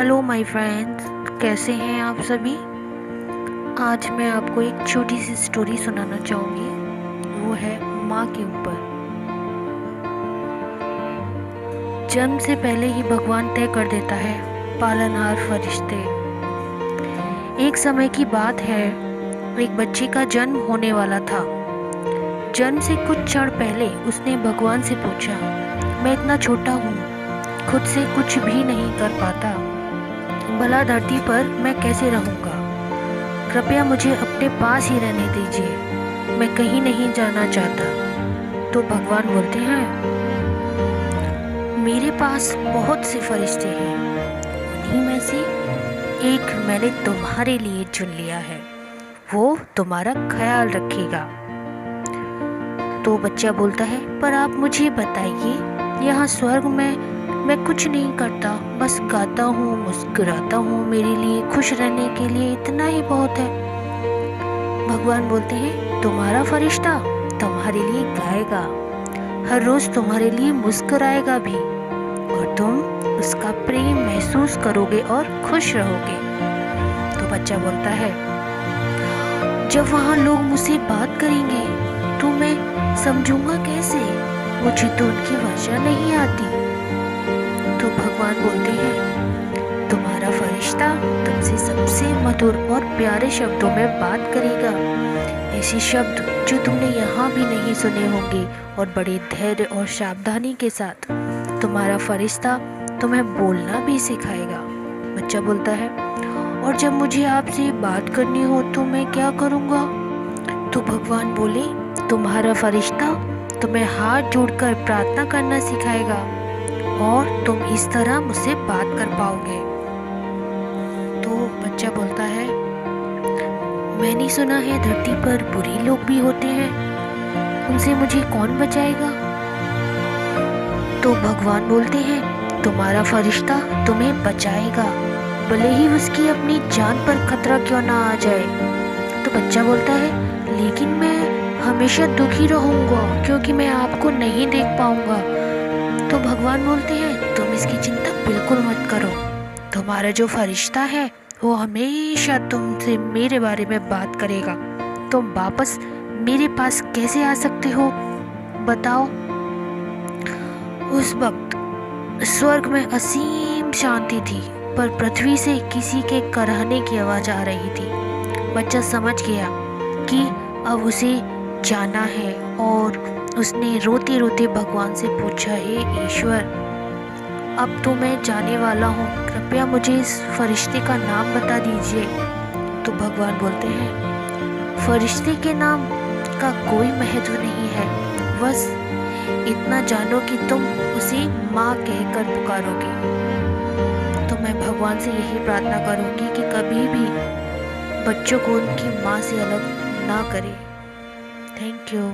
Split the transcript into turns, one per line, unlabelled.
Hello my friends, कैसे हैं आप सभी। आज मैं आपको एक छोटी सी स्टोरी सुनाना चाहूँगी। वो है माँ के ऊपर। जन्म से पहले ही भगवान तय कर देता है पालनहार फरिश्ते। एक समय की बात है, एक बच्चे का जन्म होने वाला था। जन्म से कुछ क्षण पहले उसने भगवान से पूछा, मैं इतना छोटा हूँ, खुद से कुछ भी नहीं कर पाता, भला धरती पर मैं कैसे रहूँगा। कृपया मुझे अपने पास ही रहने दीजिए, मैं कहीं नहीं जाना चाहता। तो भगवान बोलते हैं, मेरे पास बहुत से फरिश्ते हैं, उन्हीं में से एक मैंने तुम्हारे लिए चुन लिया है, वो तुम्हारा ख्याल रखेगा। तो बच्चा बोलता है, पर आप मुझे बताइए, यहाँ स्वर्ग में मैं कुछ नहीं करता, बस गाता हूँ, मुस्कुराता हूँ, मेरे लिए खुश रहने के लिए इतना ही बहुत है। भगवान बोलते हैं, तुम्हारा फरिश्ता तुम्हारे लिए गाएगा, हर रोज तुम्हारे लिए मुस्कुराएगा भी, और तुम उसका प्रेम महसूस करोगे और खुश रहोगे। तो बच्चा बोलता है, जब वहाँ लोग मुझसे बात करेंगे तो मैं समझूंगा कैसे, मुझे तो उनकी भाषा नहीं आती। तो भगवान बोलते हैं, तुम्हारा फरिश्ता तुमसे सबसे मधुर और प्यारे शब्दों में बात करेगा, ऐसे शब्द जो तुमने यहाँ भी नहीं सुने होंगे, और बड़े धैर्य और सावधानी के साथ तुम्हारा फरिश्ता तुम्हें बोलना भी सिखाएगा। बच्चा बोलता है, और जब मुझे आपसे बात करनी हो तो मैं क्या करूँगा। तो भगवान बोले, तुम्हारा फरिश्ता तुम्हें हाथ जोड़कर प्रार्थना करना सिखाएगा, और तुम इस तरह मुझसे बात कर पाओगे। तो बच्चा बोलता है, मैंने सुना है धरती पर बुरे लोग भी होते हैं, उनसे मुझे कौन बचाएगा। तो भगवान बोलते हैं, तुम्हारा फरिश्ता तुम्हें बचाएगा, भले ही उसकी अपनी जान पर खतरा क्यों ना आ जाए। तो बच्चा बोलता है, लेकिन मैं हमेशा दुखी रहूंगा क्योंकि मैं आपको नहीं देख पाऊंगा। तो भगवान बोलते हैं, तुम इसकी चिंता बिल्कुल मत करो, तुम्हारा जो फरिश्ता है वो हमेशा तुमसे मेरे बारे में बात करेगा। तुम वापस मेरे पास कैसे आ सकते हो बताओ। उस वक्त स्वर्ग में असीम शांति थी, पर पृथ्वी से किसी के कराहने की आवाज आ रही थी। बच्चा समझ गया कि अब उसे जाना है, और उसने रोते रोते भगवान से पूछा, हे ईश्वर, अब तो मैं जाने वाला हूँ, कृपया मुझे इस फरिश्ते का नाम बता दीजिए। तो भगवान बोलते हैं, फरिश्ते के नाम का कोई महत्व नहीं है, बस इतना जानो कि तुम उसे माँ कहकर पुकारोगे। तो मैं भगवान से यही प्रार्थना करूँगी कि कभी भी बच्चों को उनकी माँ से अलग ना करें। Thank you.